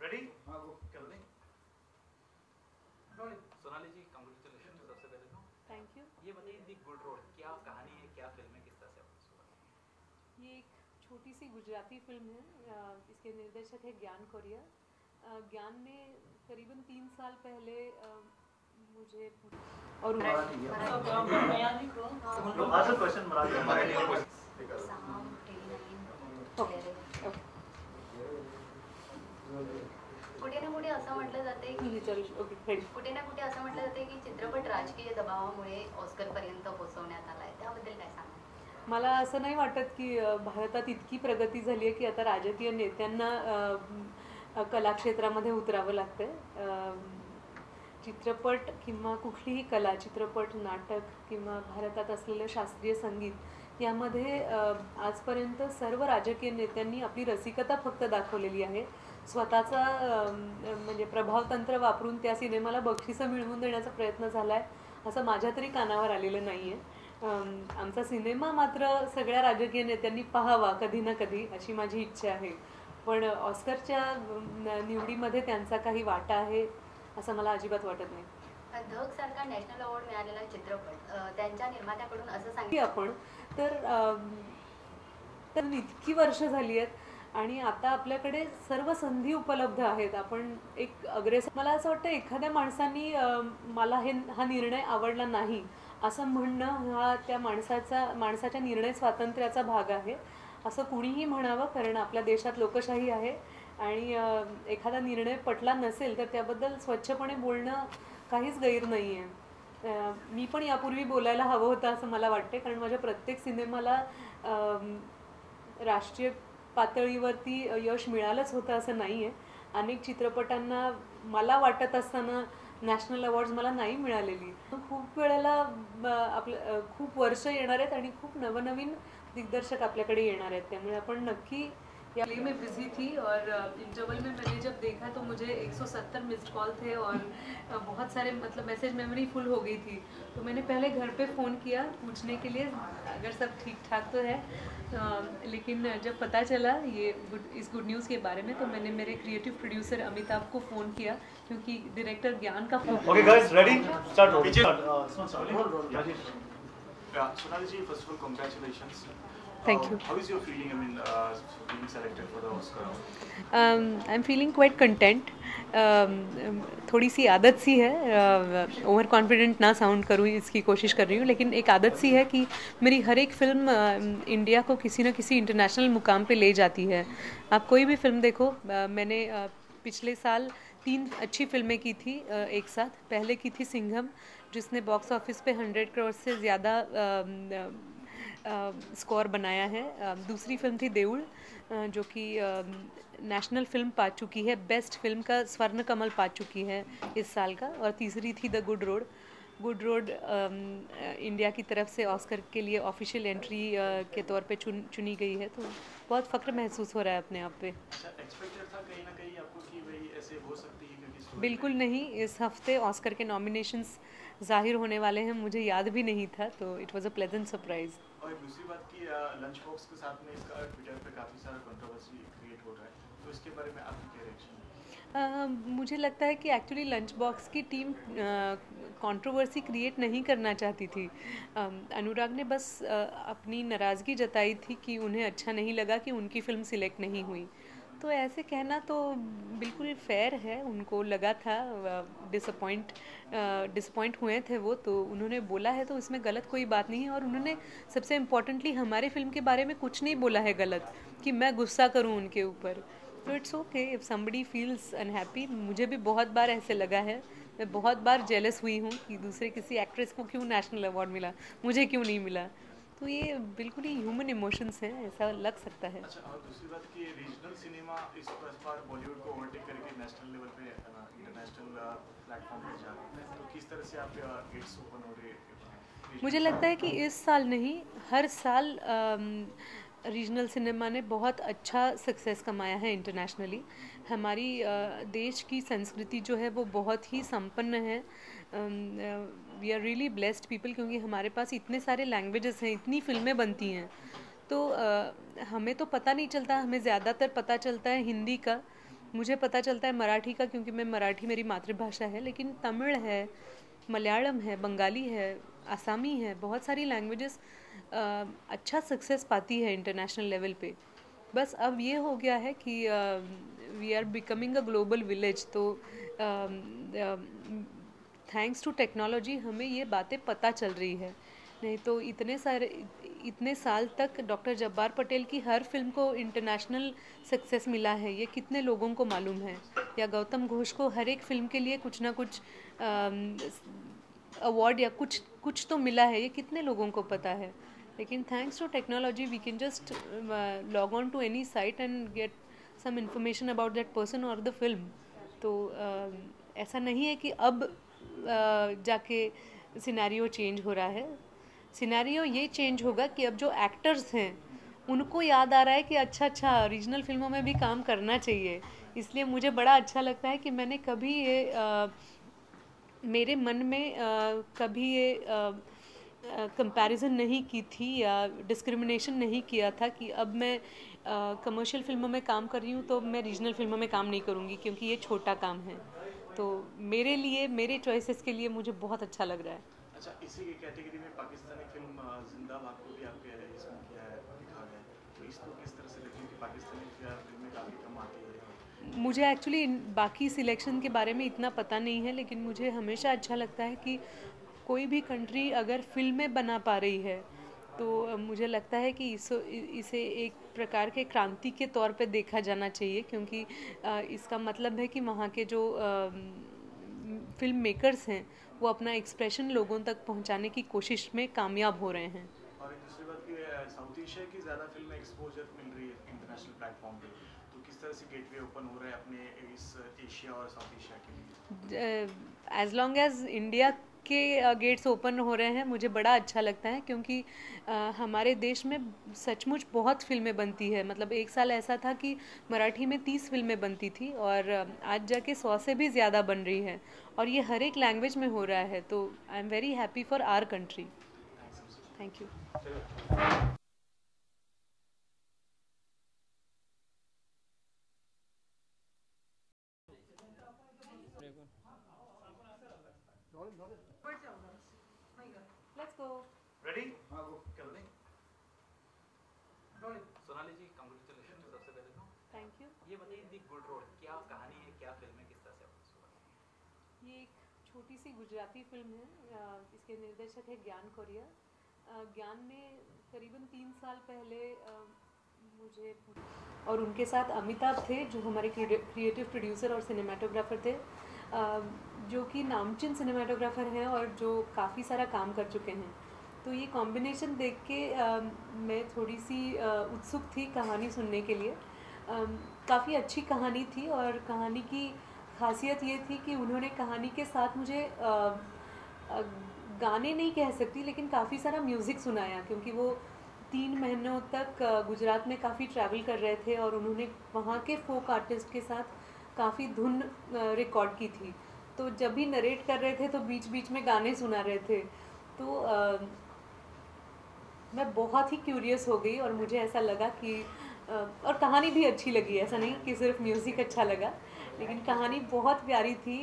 Ready? Sonali ji, congratulation सबसे पहले तो। Thank you. ये बताइए दी गुड रोड क्या कहानी है, क्या फिल्म है, किस तरह से आपने सुना? ये एक छोटी सी गुजराती फिल्म है। इसके निर्देशक है ज्ञान कोरिया। ज्ञान ने करीबन 3 साल पहले मुझे और कुठे ना कुठे असं म्हटलं जाते कुठे ना कुठे असं म्हटलं जाते की चित्रपट राजकीय दबावामुळे ऑस्कर पर्यंत पोहोचवण्यात आलाय, त्याबद्दल काय सांगा? मला असं नाही वाटत की भारतात इतकी प्रगती झाली आहे की आता राजकीय नेत्यांना कलाक्षेत्रामध्ये उतरावं लागतं। चित्रपट किंवा कुठलीही कला, चित्रपट, नाटक किंवा भारतात असलेलं शास्त्रीय संगीत यामध्ये आजपर्यंत सर्व राजकीय नेत्यांनी आपली रसिकता फक्त दाखवलेली आहे। स्वतःचा म्हणजे प्रभावतंत्र वापरून त्या सिनेमाला बक्षिसं मिळवून देण्याचा प्रयत्न झाला आहे असं माझ्या तरी कानावर आलेलं नाही आहे। आमचा सिनेमा मात्र सगळ्या राजकीय नेत्यांनी पाहावा कधी ना कधी अशी माझी इच्छा आहे, पण ऑस्करच्या निवडीमध्ये त्यांचा काही वाटा आहे असं मला अजिबात वाटत नाही। धग सारखा नॅशनल अवॉर्ड मिळालेला चित्रपट त्यांच्या निर्मात्याकडून असं सांगितलं आपण तर इतकी वर्ष झाली आहेत आणि आता आपल्याकडे सर्व संधी उपलब्ध आहेत। आपण एक अग्रेसर, मला असं वाटतं एखाद्या माणसांनी मला हा निर्णय आवडला नाही असं म्हणणं हा त्या माणसाच्या निर्णय स्वातंत्र्याचा भाग आहे असं कुणीही म्हणावं, कारण आपल्या देशात लोकशाही आहे आणि एखादा निर्णय पटला नसेल तर त्याबद्दल स्वच्छपणे बोलणं काहीच गैर नाही आहे। मी पण यापूर्वी बोलायला हवं होतं असं मला वाटते, कारण माझ्या प्रत्येक सिनेमाला राष्ट्रीय पातळीवरती यश मिळालंच होतं असं नाही आहे। अनेक चित्रपटांना मला वाटत असताना नॅशनल अवॉर्ड्स मला नाही मिळालेली। खूप वेळेला आपलं खूप वर्ष येणार आहेत आणि खूप नवनवीन दिग्दर्शक आपल्याकडे येणार आहेत, त्यामुळे आपण नक्की या लिए मैं बिजी थी और इंटरवल में मैंने जब देखा तो मुझे 170 मिस्ड कॉल थे और बहुत सारे मतलब मैसेज मेमोरी फुल हो गई थी। तो मैंने पहले घर पे फ़ोन किया पूछने के लिए अगर सब ठीक ठाक तो है, लेकिन जब पता चला इस गुड न्यूज़ के बारे में तो मैंने मेरे क्रिएटिव प्रोड्यूसर अमिताभ को फ़ोन किया, क्योंकि डायरेक्टर ज्ञान का ओके गाइस, रेडी? स्टार्ट। पीछे Sonali ji, first of all, congratulations. Thank you. How is your feeling? I mean, being selected for the Oscar? I'm feeling quite content. थोड़ी सी आदत सी है, over confident ना sound करूँ इसकी कोशिश कर रही हूँ, लेकिन एक आदत सी है कि मेरी हर एक फिल्म इंडिया को किसी न किसी इंटरनेशनल मुकाम पे ले जाती है। आप कोई भी फिल्म देखो, मैंने पिछले साल 3 अच्छी फिल्में की थी एक साथ। पहले की थी सिंघम, जिसने बॉक्स ऑफिस पे 100 करोड़ से ज़्यादा स्कोर बनाया है। दूसरी फिल्म थी देउल, जो कि नेशनल फिल्म पा चुकी है, बेस्ट फिल्म का स्वर्ण कमल पा चुकी है इस साल का। और तीसरी थी the good road. Good road India की तरफ से ऑस्कर के लिए ऑफिशियल एंट्री के तौर पे चुनी गई है, तो बहुत फ़ख्र महसूस हो रहा है अपने आप पे। एक्सपेक्टेड था कहीं ना कहीं आपको कि भाई ऐसे हो सकती है, क्योंकि बिल्कुल नहीं। इस हफ्ते ऑस्कर के नॉमिनेशंस ज़ाहिर होने वाले हैं, मुझे याद भी नहीं था, तो it was a pleasant surprise. और दूसरी बात कि लंच बॉक्स के साथ में इसका ट्विटर पे काफ़ी सारा कंट्रोवर्सी क्रिएट हो रहा है, तो इसके बारे में आपकी क्या रिएक्शन है? मुझे लगता है कि एक्चुअली लंच बॉक्स की टीम कंट्रोवर्सी क्रिएट नहीं करना चाहती थी। अनुराग ने बस अपनी नाराज़गी जताई थी कि उन्हें अच्छा नहीं लगा कि उनकी फ़िल्म सिलेक्ट नहीं हुई, तो ऐसे कहना तो बिल्कुल फेयर है। उनको लगा था, डिसअपॉइंट हुए थे वो, तो उन्होंने बोला है, तो इसमें गलत कोई बात नहीं है। और उन्होंने सबसे इम्पोर्टेंटली हमारे फिल्म के बारे में कुछ नहीं बोला है गलत कि मैं गुस्सा करूं उनके ऊपर। तो it's okay if somebody feels unhappy. मुझे भी बहुत बार ऐसे लगा है, मैं बहुत बार जेलस हुई हूँ कि दूसरे किसी एक्ट्रेस को क्यों नेशनल अवार्ड मिला, मुझे क्यों नहीं मिला। तो ये बिल्कुल ही ह्यूमन इमोशंस हैं, ऐसा लग सकता है। अच्छा, और दूसरी बात कि रीजनल सिनेमा इस बार बॉलीवुड को ओवरटेक करके नेशनल लेवल पे इंटरनेशनल प्लेटफॉर्म पे जा रहे हैं, तो किस तरह से आप गेट्स ओपन हो रहे हैं? मुझे लगता है कि इस साल नहीं, हर साल रीजनल सिनेमा ने बहुत अच्छा सक्सेस कमाया है इंटरनेशनली। हमारी देश की संस्कृति जो है वो बहुत ही संपन्न है। We are really blessed people, क्योंकि हमारे पास इतने सारे लैंग्वेजेस हैं, इतनी फिल्में बनती हैं, तो हमें तो पता नहीं चलता, हमें ज़्यादातर पता चलता है हिंदी का। मुझे पता चलता है मराठी का, क्योंकि मैं मराठी मेरी मातृभाषा है, लेकिन तमिल है, मलयालम है, बंगाली है, आसामी है, बहुत सारी लैंग्वेजेस अच्छा सक्सेस पाती है इंटरनेशनल लेवल पे। बस अब ये हो गया है कि we are becoming a global village, तो थैंक्स टू टेक्नोलॉजी हमें ये बातें पता चल रही है। नहीं तो इतने साल तक डॉक्टर जब्बार पटेल की हर फिल्म को इंटरनेशनल सक्सेस मिला है, ये कितने लोगों को मालूम है। या गौतम घोष को हर एक फिल्म के लिए कुछ ना कुछ अवार्ड या कुछ तो मिला है, ये कितने लोगों को पता है। लेकिन thanks to technology we can just log on to any site and get some information about that person और द फिल्म। तो ऐसा नहीं है कि अब जाके सिनेरियो चेंज हो रहा है। सिनेरियो ये चेंज होगा कि अब जो एक्टर्स हैं उनको याद आ रहा है कि अच्छा रीजनल फिल्मों में भी काम करना चाहिए। इसलिए मुझे बड़ा अच्छा लगता है कि मैंने कभी ये मेरे मन में कभी ये कंपैरिजन नहीं की थी या डिस्क्रिमिनेशन नहीं किया था कि अब मैं कमर्शियल फिल्मों में काम कर रही हूँ तो मैं रीजनल फिल्मों में काम नहीं करूँगी क्योंकि ये छोटा काम है। तो मेरे लिए, मेरे चॉइसेस के लिए मुझे बहुत अच्छा लग रहा है। अच्छा, इसी कैटेगरी में पाकिस्तानी फिल्म जिंदाबाद को भी आपके इसमें किया है, दिखा है, तो इसको किस तरह से देखते हैं कि पाकिस्तानी फिल्में काफ़ी कम आती है? मुझे एक्चुअली बाकी सिलेक्शन के बारे में इतना पता नहीं है, लेकिन मुझे हमेशा अच्छा लगता है कि कोई भी कंट्री अगर फिल्में बना पा रही है तो मुझे लगता है कि इसे एक प्रकार के क्रांति के तौर पे देखा जाना चाहिए, क्योंकि इसका मतलब है कि वहाँ के जो फिल्म मेकर्स हैं वो अपना एक्सप्रेशन लोगों तक पहुँचाने की कोशिश में कामयाब हो रहे हैं। और एक दूसरी बात कि साउथ एशिया की ज़्यादा फिल्में एक्सपोजर मिल रही है इंटरनेशनल प्लेटफॉर्म पे, तो किस तरह से गेटवे ओपन हो रहा है अपने इस एशिया और साउथ एशिया के लिए? एज लॉन्ग एज इंडिया के गेट्स ओपन हो रहे हैं मुझे बड़ा अच्छा लगता है, क्योंकि हमारे देश में सचमुच बहुत फिल्में बनती है। मतलब एक साल ऐसा था कि मराठी में 30 फिल्में बनती थी और आज जाके 100 से भी ज़्यादा बन रही है, और ये हर एक लैंग्वेज में हो रहा है। तो I am very happy for our country. Thank you. Let's go. Ready? Sonali ji, congratulation सबसे पहले तो। Thank you. ये बताइए दी गुड रोड क्या कहानी है, क्या फिल्म है, किस तरह से आपको शुरू हुआ? ये एक छोटी सी गुजराती फिल्म है। इसके निर्देशक है ज्ञान कोरिया। ज्ञान ने करीबन 3 साल पहले मुझे, और उनके साथ अमिताभ थे जो हमारे क्रिएटिव प्रोड्यूसर और सिनेमाटोग्राफर थे, जो कि नामचीन सिनेमाटोग्राफर हैं और जो काफ़ी सारा काम कर चुके हैं। तो ये कॉम्बिनेशन देख के मैं थोड़ी सी उत्सुक थी कहानी सुनने के लिए। काफ़ी अच्छी कहानी थी, और कहानी की खासियत ये थी कि उन्होंने कहानी के साथ मुझे गाने नहीं कह सकती लेकिन काफ़ी सारा म्यूज़िक सुनाया, क्योंकि वो 3 महीनों तक गुजरात में काफ़ी ट्रैवल कर रहे थे और उन्होंने वहाँ के फोक आर्टिस्ट के साथ काफ़ी धुन रिकॉर्ड की थी। तो जब भी नरेट कर रहे थे तो बीच बीच में गाने सुना रहे थे। तो मैं बहुत ही क्यूरियस हो गई और मुझे ऐसा लगा कि और कहानी भी अच्छी लगी। ऐसा नहीं कि सिर्फ म्यूज़िक अच्छा लगा, लेकिन कहानी बहुत प्यारी थी।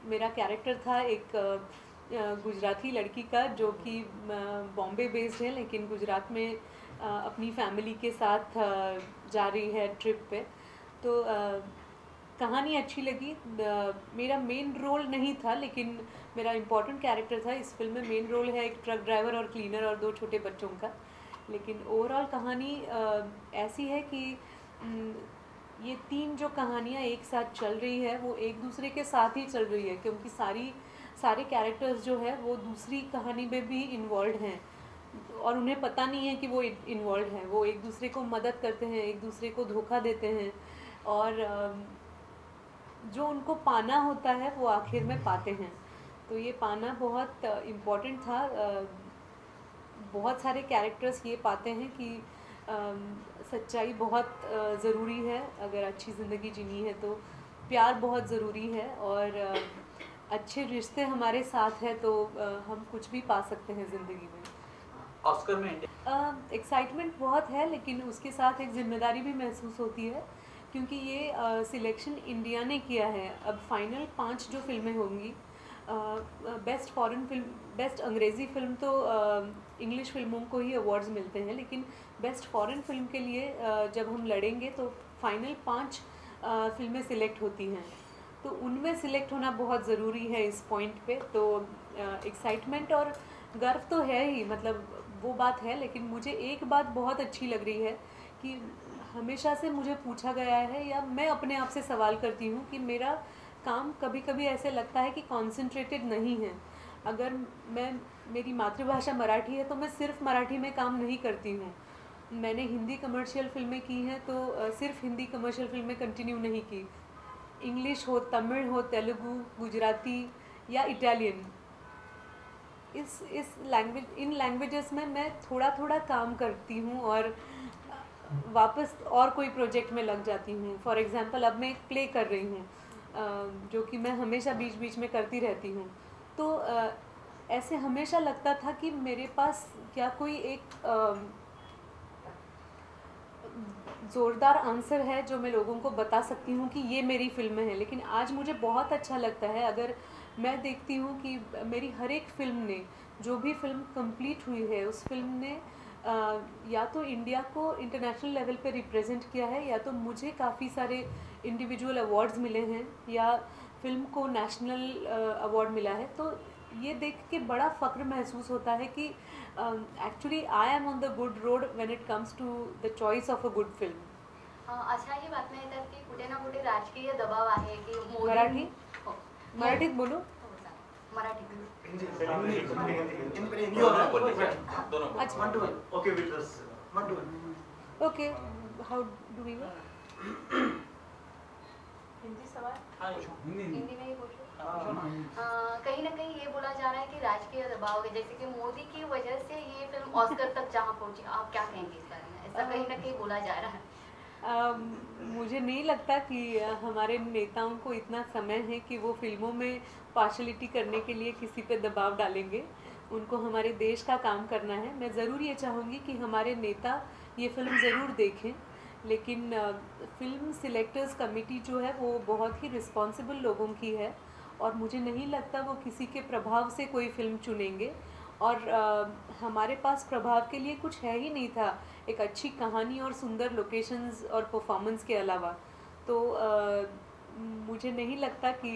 मेरा कैरेक्टर था एक गुजराती लड़की का जो कि बॉम्बे बेस्ड है, लेकिन गुजरात में अपनी फैमिली के साथ जा रही है ट्रिप पे। तो कहानी अच्छी लगी। मेरा मेन रोल नहीं था, लेकिन मेरा इम्पोर्टेंट कैरेक्टर था इस फिल्म में। मेन रोल है एक ट्रक ड्राइवर और क्लीनर और 2 छोटे बच्चों का। लेकिन ओवरऑल कहानी ऐसी है कि ये 3 जो कहानियाँ एक साथ चल रही है वो एक दूसरे के साथ ही चल रही है, क्योंकि सारे कैरेक्टर्स जो है वो दूसरी कहानी में भी इन्वॉल्व हैं और उन्हें पता नहीं है कि वो इन्वॉल्व हैं। वो एक दूसरे को मदद करते हैं, एक दूसरे को धोखा देते हैं, और जो उनको पाना होता है वो आखिर में पाते हैं। तो ये पाना बहुत इम्पोर्टेंट था। बहुत सारे कैरेक्टर्स ये पाते हैं कि सच्चाई बहुत ज़रूरी है। अगर अच्छी ज़िंदगी जीनी है तो प्यार बहुत ज़रूरी है, और अच्छे रिश्ते हमारे साथ हैं तो हम कुछ भी पा सकते हैं ज़िंदगी में। ऑस्कर में एक्साइटमेंट बहुत है, लेकिन उसके साथ एक जिम्मेदारी भी महसूस होती है, क्योंकि ये सिलेक्शन इंडिया ने किया है। अब फाइनल 5 जो फिल्में होंगी, बेस्ट फॉरेन फिल्म, बेस्ट अंग्रेज़ी फिल्म तो इंग्लिश फिल्मों को ही अवार्ड्स मिलते हैं, लेकिन बेस्ट फॉरेन फिल्म के लिए जब हम लड़ेंगे तो फाइनल 5 फिल्में सिलेक्ट होती हैं, तो उनमें सिलेक्ट होना बहुत ज़रूरी है इस पॉइंट पे। तो एक्साइटमेंट और गर्व तो है ही, मतलब वो बात है, लेकिन मुझे एक बात बहुत अच्छी लग रही है कि हमेशा से मुझे पूछा गया है, या मैं अपने आप से सवाल करती हूँ कि मेरा काम कभी कभी ऐसे लगता है कि कॉन्सेंट्रेटेड नहीं है। अगर मेरी मातृभाषा मराठी है तो मैं सिर्फ मराठी में काम नहीं करती हूँ। मैंने हिंदी कमर्शियल फिल्में की हैं तो सिर्फ हिंदी कमर्शियल फिल्में कंटिन्यू नहीं की। इंग्लिश हो, तमिल हो, तेलुगु, गुजराती या इटालियन, इन लैंग्वेजेस में मैं थोड़ा थोड़ा काम करती हूँ और वापस और कोई प्रोजेक्ट में लग जाती हूँ। फॉर एग्ज़ाम्पल अब मैं एक प्ले कर रही हूँ जो कि मैं हमेशा बीच बीच में करती रहती हूँ। तो ऐसे हमेशा लगता था कि मेरे पास क्या कोई एक ज़ोरदार आंसर है जो मैं लोगों को बता सकती हूँ कि ये मेरी फिल्म है। लेकिन आज मुझे बहुत अच्छा लगता है, अगर मैं देखती हूँ कि मेरी हर एक फिल्म ने, जो भी फिल्म कंप्लीट हुई है उस फिल्म ने या तो इंडिया को इंटरनेशनल लेवल पे रिप्रेजेंट किया है, या तो मुझे काफ़ी सारे इंडिविजुअल अवार्ड्स मिले हैं, या फिल्म को नेशनल अवार्ड मिला है। तो ये देख के बड़ा फ़ख्र महसूस होता है कि actually I am on the good road when it comes to the choice of a good film. अशाही बातम्या येतात की कुठे ना कुठे राजकीय दबाव आहे की मराठी हो. मराठीत बोलू? हो, चालेल. मराठी अच्छा, Okay with us. Okay, how do we Hindi सवाल? हिंदी में ही पूछो। कहीं ना कहीं ये बोला जा रहा है कि राजकीय दबाव है, जैसे कि मोदी की वजह से ये फिल्म ऑस्कर तक जहाँ पहुंची, आप क्या कहेंगे इस बारे में? ऐसा कहीं ना कहीं बोला जा रहा है। मुझे नहीं लगता कि हमारे नेताओं को इतना समय है कि वो फिल्मों में पार्शलिटी करने के लिए किसी पे दबाव डालेंगे। उनको हमारे देश का काम करना है। मैं ज़रूर ये चाहूँगी कि हमारे नेता ये फिल्म ज़रूर देखें, लेकिन फिल्म सिलेक्टर्स कमेटी जो है वो बहुत ही रिस्पॉन्सिबल लोगों की है, और मुझे नहीं लगता वो किसी के प्रभाव से कोई फिल्म चुनेंगे। और हमारे पास प्रभाव के लिए कुछ है ही नहीं था एक अच्छी कहानी और सुंदर लोकेशंस और परफॉर्मेंस के अलावा। तो मुझे नहीं लगता कि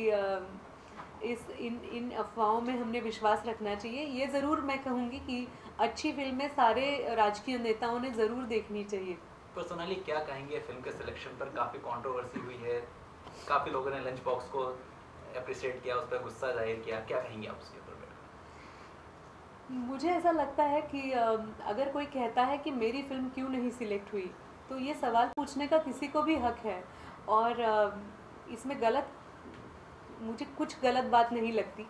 इन अफवाहों में हमने विश्वास रखना चाहिए। ये ज़रूर मैं कहूँगी कि अच्छी फिल्में सारे राजकीय नेताओं ने ज़रूर देखनी चाहिए। पर्सनली क्या कहेंगे फिल्म के सिलेक्शन पर? काफ़ी कंट्रोवर्सी हुई है, काफ़ी लोगों ने लंच बॉक्स को अप्रिशिएट किया, उस पर गुस्सा जाहिर किया, क्या कहेंगे आप उसके ऊपर? मुझे ऐसा लगता है कि अगर कोई कहता है कि मेरी फिल्म क्यों नहीं सिलेक्ट हुई, तो ये सवाल पूछने का किसी को भी हक है, और इसमें मुझे कुछ गलत बात नहीं लगती।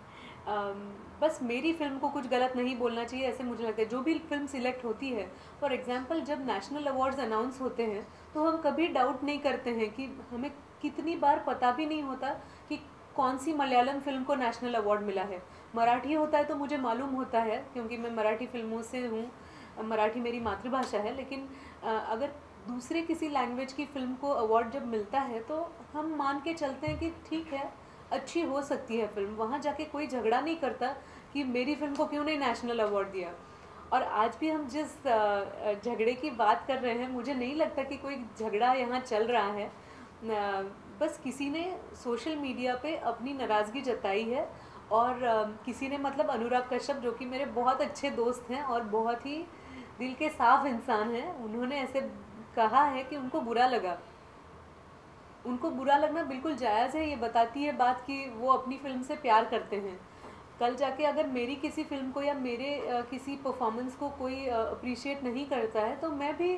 बस मेरी फिल्म को कुछ गलत नहीं बोलना चाहिए, ऐसे मुझे लगता है। जो भी फिल्म सिलेक्ट होती है, फॉर एग्जांपल जब नेशनल अवार्ड्स अनाउंस होते हैं तो हम कभी डाउट नहीं करते हैं कि हमें कितनी बार पता भी नहीं होता कि कौन सी मलयालम फिल्म को नेशनल अवार्ड मिला है। मराठी होता है तो मुझे मालूम होता है क्योंकि मैं मराठी फिल्मों से हूँ, मराठी मेरी मातृभाषा है। लेकिन अगर दूसरे किसी लैंग्वेज की फ़िल्म को अवार्ड जब मिलता है तो हम मान के चलते हैं कि ठीक है, अच्छी हो सकती है फिल्म। वहाँ जाके कोई झगड़ा नहीं करता कि मेरी फिल्म को क्यों नहीं नेशनल अवार्ड दिया। और आज भी हम जिस झगड़े की बात कर रहे हैं, मुझे नहीं लगता कि कोई झगड़ा यहाँ चल रहा है। बस किसी ने सोशल मीडिया पे अपनी नाराज़गी जताई है, और किसी ने, मतलब अनुराग कश्यप जो कि मेरे बहुत अच्छे दोस्त हैं और बहुत ही दिल के साफ इंसान हैं, उन्होंने ऐसे कहा है कि उनको बुरा लगा। उनको बुरा लगना बिल्कुल जायज़ है। ये बताती है बात कि वो अपनी फिल्म से प्यार करते हैं। कल जाके अगर मेरी किसी फिल्म को या मेरे किसी परफॉर्मेंस को कोई अप्रिशिएट नहीं करता है तो मैं भी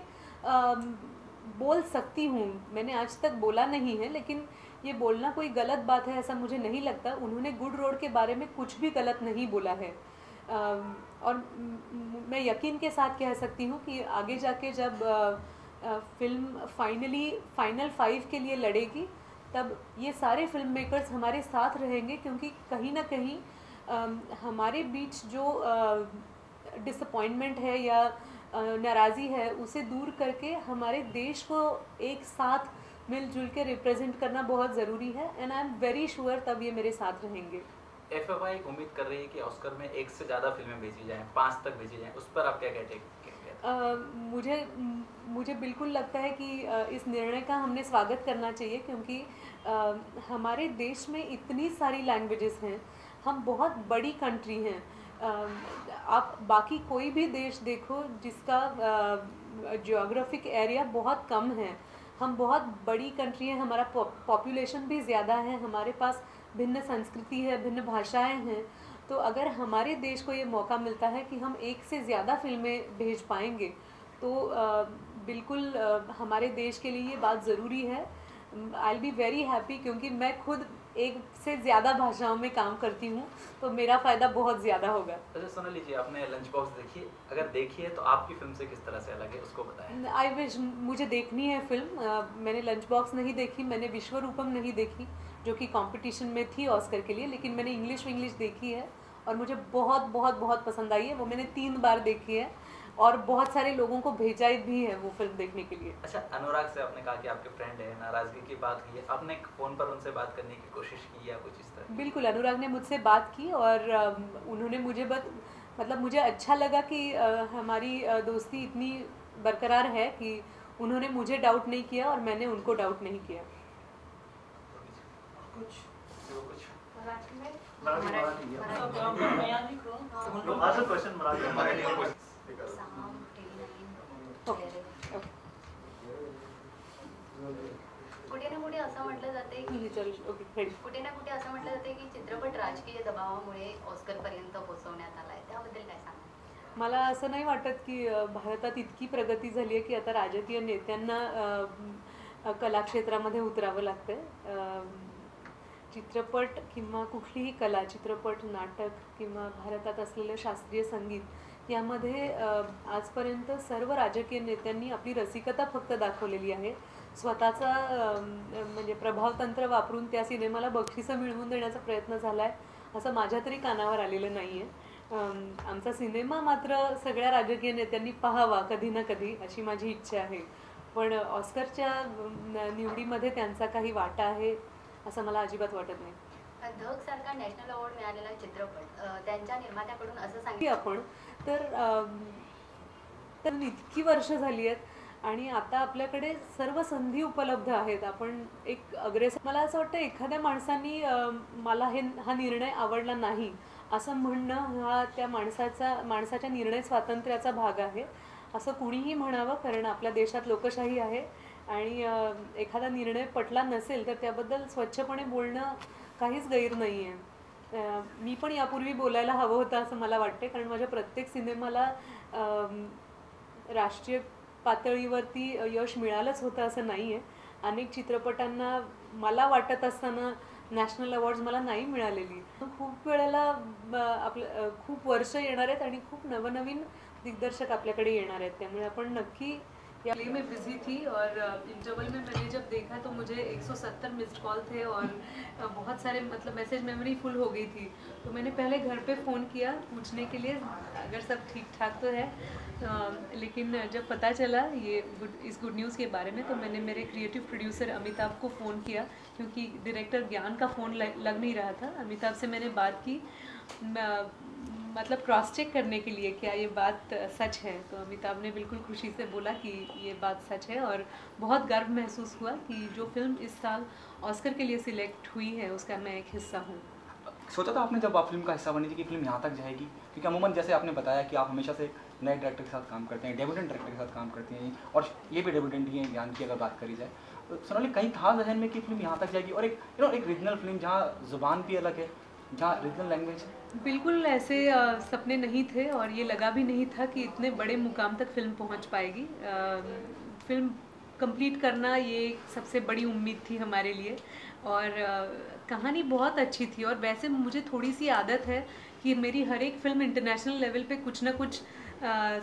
बोल सकती हूँ। मैंने आज तक बोला नहीं है, लेकिन ये बोलना कोई गलत बात है ऐसा मुझे नहीं लगता। उन्होंने गुड रोड के बारे में कुछ भी गलत नहीं बोला है, और मैं यकीन के साथ कह सकती हूँ कि आगे जाके जब फिल्म फाइनल 5 के लिए लड़ेगी तब ये सारे फिल्म मेकर्स हमारे साथ रहेंगे, क्योंकि कहीं ना कहीं हमारे बीच जो डिसअपॉइंटमेंट है या नाराज़ी है उसे दूर करके हमारे देश को एक साथ मिलजुल के रिप्रेजेंट करना बहुत ज़रूरी है and I am very sure तब ये मेरे साथ रहेंगे। FFI उम्मीद कर रही है कि ऑस्कर में 1 से ज़्यादा फिल्में भेजी जाएं, 5 तक भेजी जाएं, उस पर आप क्या कहते हैं? मुझे बिल्कुल लगता है कि इस निर्णय का हमने स्वागत करना चाहिए, क्योंकि हमारे देश में इतनी सारी लैंग्वेजेस हैं, हम बहुत बड़ी कंट्री हैं। आप बाकी कोई भी देश देखो जिसका ज्योग्राफिक एरिया बहुत कम है, हम बहुत बड़ी कंट्री है, हमारा पॉपुलेशन भी ज़्यादा है, हमारे पास भिन्न संस्कृति है, भिन्न भाषाएं हैं। तो अगर हमारे देश को ये मौका मिलता है कि हम 1 से ज़्यादा फिल्में भेज पाएंगे तो बिल्कुल हमारे देश के लिए ये बात ज़रूरी है। I will be very happy, क्योंकि मैं खुद 1 से ज़्यादा भाषाओं में काम करती हूँ, तो मेरा फ़ायदा बहुत ज़्यादा होगा। अच्छा सोनाली जी, आपने लंच बॉक्स देखी है? अगर देखी है तो आपकी फिल्म से किस तरह से अलग है, उसको बताएं। आई विश, मुझे देखनी है फिल्म। मैंने लंच बॉक्स नहीं देखी, मैंने विश्वरूपम नहीं देखी जो कि कंपटीशन में थी ऑस्कर के लिए, लेकिन मैंने इंग्लिश देखी है और मुझे बहुत बहुत बहुत पसंद आई है। वो मैंने 3 बार देखी है और बहुत सारे लोगों को भेजा भी है वो फिल्म देखने के लिए। अच्छा, अनुराग से आपने कहा कि आपके फ्रेंड है, नाराज़गी की बात हुई है, आपने फ़ोन पर उनसे बात करने की कोशिश की या कुछ इस तरह? बिल्कुल, अनुराग ने मुझसे बात की और उन्होंने मुझे मतलब मुझे अच्छा लगा कि हमारी दोस्ती इतनी बरकरार है कि उन्होंने मुझे डाउट नहीं किया और मैंने उनको डाउट नहीं किया। कुठे ना कुठे असं म्हटलं जाते कुठे ना कुठे असं म्हटलं जाते की चित्रपट राजकीय दबावामुळे ऑस्कर पर्यंत पोहोचवण्यात आलाय, त्याबद्दल काय सांगा? मला असं नाही वाटत की भारतात इतकी प्रगती झाली आहे की आता राजकीय नेत्यांना कलाक्षेत्रामध्ये उतरावं लागतं। चित्रपट किंवा कुठलीही कला, चित्रपट, नाटक किंवा भारतात असलेलं शास्त्रीय संगीत यामध्ये आजपर्यंत सर्व राजकीय नेत्यांनी आपली रसिकता फक्त दाखवलेली आहे। स्वतःचा म्हणजे प्रभावतंत्र वापरून त्या सिनेमाला बक्षिसं मिळवून देण्याचा प्रयत्न झाला आहे असं माझ्या तरी कानावर आलेलं नाही आहे। आमचा सिनेमा मात्र सगळ्या राजकीय नेत्यांनी पाहावा कधी ना कधी अशी माझी इच्छा आहे, पण ऑस्करच्या निवडीमध्ये त्यांचा काही वाटा आहे असं मला अजिबात वाटत नाही। धग सारखा नॅशनल अवॉर्ड मिळालेला चित्रपट त्यांच्या निर्मात्याकडून असं सांगितलं आपण तर इतकी वर्ष झाली आहेत आणि आता आपल्याकडे सर्व संधी उपलब्ध आहेत, आपण एक अग्रेसर। मला असं वाटतं एखाद्या माणसांनी मला हा निर्णय आवडला नाही असं म्हणणं हा त्या माणसाच्या निर्णय स्वातंत्र्याचा भाग आहे असं कुणीही म्हणावं, कारण आपल्या देशात लोकशाही आहे आणि एखादा निर्णय पटला नसेल तर त्याबद्दल स्वच्छपणे बोलणं काहीच गैर नाही आहे। मी पण यापूर्वी बोलायला हवं होतं असं मला वाटते, कारण माझ्या प्रत्येक सिनेमाला राष्ट्रीय पातळीवरती यश मिळालंच होतं असं नाही आहे। अनेक चित्रपटांना मला वाटत असताना नॅशनल अवॉर्ड्स मला नाही मिळालेली। खूप वेळेला खूप वर्ष येणार आहेत आणि खूप नवनवीन दिग्दर्शक आपल्याकडे येणार आहेत, त्यामुळे आपण नक्की प्ले में बिजी थी और इंटरवल में मैंने जब देखा तो मुझे 170 मिस्ड कॉल थे और बहुत सारे मतलब मैसेज मेमोरी फुल हो गई थी, तो मैंने पहले घर पे फ़ोन किया पूछने के लिए अगर सब ठीक ठाक तो है। लेकिन जब पता चला इस गुड न्यूज़ के बारे में तो मैंने मेरे क्रिएटिव प्रोड्यूसर अमिताभ को फ़ोन किया, क्योंकि डायरेक्टर ज्ञान का फ़ोन लग नहीं रहा था। अमिताभ से मैंने बात की मतलब क्रॉस चेक करने के लिए क्या ये बात सच है, तो अमिताभ ने बिल्कुल खुशी से बोला कि ये बात सच है और बहुत गर्व महसूस हुआ कि जो फिल्म इस साल ऑस्कर के लिए सिलेक्ट हुई है उसका मैं एक हिस्सा हूँ। सोचा था आपने जब आप फिल्म का हिस्सा बनी थी कि फिल्म यहाँ तक जाएगी, क्योंकि अमूमन जैसे आपने बताया कि आप हमेशा से नए डायरेक्टर के साथ काम करते हैं, डेब्यूटेंट डायरेक्टर के साथ काम करते हैं और ये भी डेब्यूटेंट ही हैं ज्ञान की अगर बात करी जाए, तो सोनाली कहीं था जहन में कि फिल्म यहाँ तक जाएगी और एक एक रीजनल फिल्म जहाँ जुबान भी अलग है, जहाँ रीजनल लैंग्वेज? बिल्कुल ऐसे सपने नहीं थे और ये लगा भी नहीं था कि इतने बड़े मुकाम तक फिल्म पहुंच पाएगी। फिल्म कंप्लीट करना ये सबसे बड़ी उम्मीद थी हमारे लिए और कहानी बहुत अच्छी थी और वैसे मुझे थोड़ी सी आदत है कि मेरी हर एक फिल्म इंटरनेशनल लेवल पे कुछ ना कुछ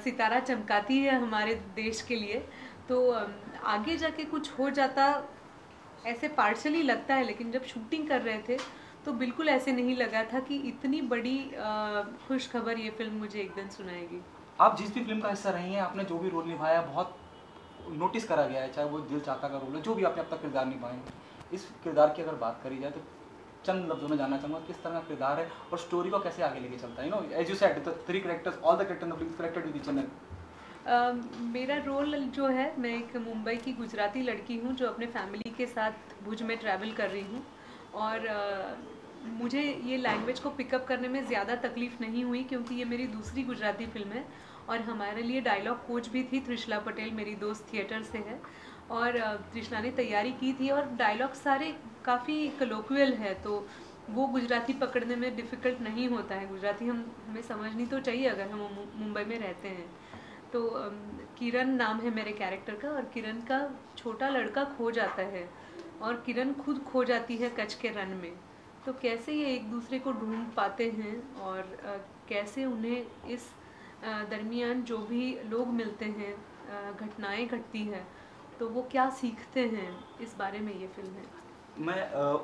सितारा चमकाती है हमारे देश के लिए, तो आगे जाके कुछ हो जाता ऐसे पार्शली लगता है, लेकिन जब शूटिंग कर रहे थे तो बिल्कुल ऐसे नहीं लगा था कि इतनी बड़ी खुश खबर ये फिल्म मुझे एक दिन सुनाएगी। आप जिस भी फिल्म का हिस्सा रही हैं, आपने जो भी रोल निभाया बहुत नोटिस करा गया है, चाहे वो दिल चाहता का रोल है, जो भी आपने अब तक किरदार निभाए हैं, इस किरदार की अगर बात करी जाए तो चंद लफ्जों में जानना चाहूँगा किस तरह का किरदार है और स्टोरी को कैसे आगे लेके चलता है। You know as you said the 3 characters, all the characters in the connected with each other. मेरा रोल जो है, मैं एक मुंबई की गुजराती लड़की हूँ जो अपने फैमिली के साथ भुज में ट्रैवल कर रही हूँ और मुझे ये लैंग्वेज को पिकअप करने में ज़्यादा तकलीफ़ नहीं हुई क्योंकि ये मेरी दूसरी गुजराती फिल्म है और हमारे लिए डायलॉग कोच भी थी त्रिशला पटेल, मेरी दोस्त थिएटर से है और त्रिशला ने तैयारी की थी और डायलॉग सारे काफ़ी कलोक्वियल है तो वो गुजराती पकड़ने में डिफ़िकल्ट नहीं होता है। गुजराती हमें समझनी तो चाहिए अगर हम मुंबई में रहते हैं। तो किरण नाम है मेरे कैरेक्टर का और किरण का छोटा लड़का खो जाता है और किरण खुद खो जाती है कच्छ के रन में। तो कैसे ये एक दूसरे को ढूंढ पाते हैं और कैसे उन्हें इस दरमियान जो भी लोग मिलते हैं, घटनाएं घटती हैं, तो वो क्या सीखते हैं, इस बारे में ये फिल्म है। मैं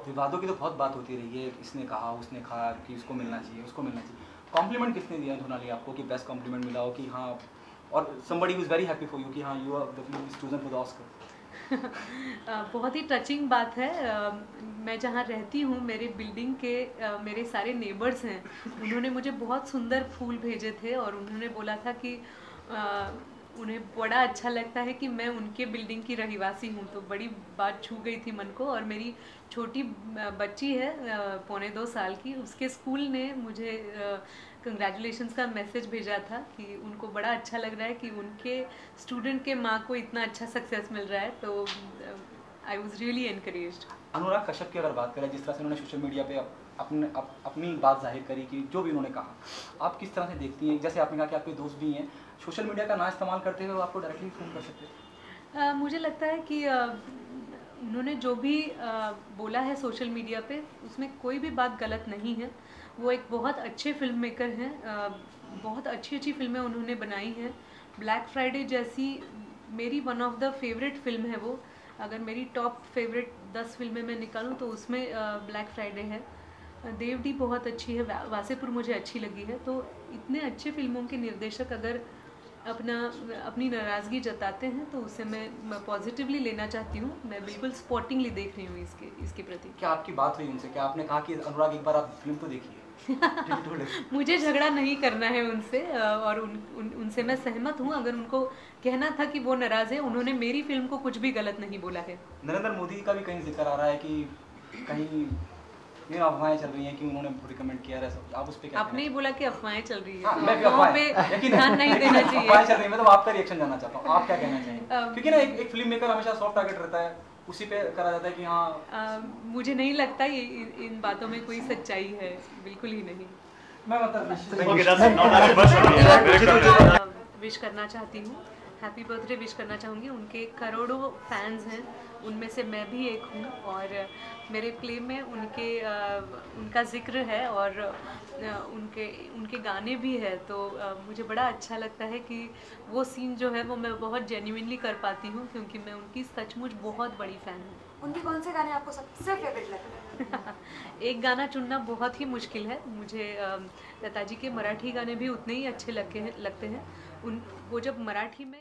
विवादों की तो बहुत बात होती रही है, इसने कहा उसने कहा कि उसको मिलना चाहिए उसको मिलना चाहिए। कॉम्प्लीमेंट किसने दिया सोनाली आपको कि बेस्ट कॉम्प्लीमेंट मिला हो कि हाँ, और somebody who is very happy for you कि हाँ you are the film is chosen for the Oscar? बहुत ही टचिंग बात है। मैं जहाँ रहती हूँ मेरे बिल्डिंग के मेरे सारे नेबर्स हैं, उन्होंने मुझे बहुत सुंदर फूल भेजे थे और उन्होंने बोला था कि उन्हें बड़ा अच्छा लगता है कि मैं उनके बिल्डिंग की रहिवासी हूँ। तो बड़ी बात छू गई थी मन को। और मेरी छोटी बच्ची है 1.25 साल की, उसके स्कूल ने मुझे कंग्रेचुलेशंस का मैसेज भेजा था कि उनको बड़ा अच्छा लग रहा है कि उनके स्टूडेंट के माँ को इतना अच्छा सक्सेस मिल रहा है। तो I was really encouraged. Anurag Kashyap की अगर बात करें, जिस तरह से उन्होंने सोशल मीडिया पे अपनी बात जाहिर करी कि जो भी उन्होंने कहा, आप किस तरह से देखती हैं? जैसे आपने कहा कि आपके दोस्त भी हैं, सोशल मीडिया का ना इस्तेमाल करते हुए आपको डायरेक्टली फ़ोन कर सकते हैं। मुझे लगता है कि उन्होंने जो भी बोला है सोशल मीडिया पे, उसमें कोई भी बात गलत नहीं है। वो एक बहुत अच्छे फिल्म मेकर हैं, बहुत अच्छी अच्छी फिल्में उन्होंने बनाई हैं। ब्लैक फ्राइडे जैसी मेरी one of the favourite film है वो। अगर मेरी टॉप फेवरेट 10 फिल्में मैं निकालूं तो उसमें ब्लैक फ्राइडे है। देवडी बहुत अच्छी है, वासेपुर मुझे अच्छी लगी है। तो इतने अच्छे फिल्मों के निर्देशक अगर अपनी नाराज़गी जताते हैं तो उसे मैं पॉजिटिवली लेना चाहती हूँ। मैं बिल्कुल स्पॉटिंगली देख रही हूँ इसके प्रति। क्या आपकी बात हुई उनसे? क्या आपने कहा कि अनुराग एक बार आप फिल्म तो देखिए? मुझे झगड़ा नहीं करना है उनसे और उनसे मैं सहमत हूँ। अगर उनको कहना था कि वो नाराज़ है, उन्होंने मेरी फिल्म को कुछ भी गलत नहीं बोला है। नरेंद्र मोदी का भी कहीं जिक्र आ रहा है कि कहीं ये अफवाहें चल रही हैं कि उन्होंने रिकमेंड किया है सब। आप उस पे क्या? आपने ही बोला कि अफवाहें चल रही है। हाँ, मैं भी अफवाहों पे ध्यान नहीं देना चाहिए। अफवाहें चल रही है, मैं तो आपका रिएक्शन जानना चाहता हूँ, आप क्या कहना चाहेंगे? क्योंकि ना एक फिल्म मेकर हमेशा सॉफ्ट टारगेट रहता है, उसी पे करा जाता है कि हाँ। मुझे नहीं लगता ये इन बातों में कोई सच्चाई है, बिल्कुल ही नहीं। मैं मतलब विश करना चाहती हूँ, हैप्पी बर्थडे विश करना चाहूँगी। उनके करोड़ों फैंस हैं, उनमें से मैं भी एक हूँ और मेरे प्ले में उनका जिक्र है और उनके गाने भी है। तो मुझे बड़ा अच्छा लगता है कि वो सीन जो है वो मैं बहुत जेन्युइनली कर पाती हूँ क्योंकि मैं उनकी सचमुच बहुत बड़ी फ़ैन हूँ। उनके कौन से गाने आपको सबसे फेवरेट लगते हैं? एक गाना चुनना बहुत ही मुश्किल है। मुझे लता जी के मराठी गाने भी उतने ही अच्छे लगते हैं। वो जब मराठी में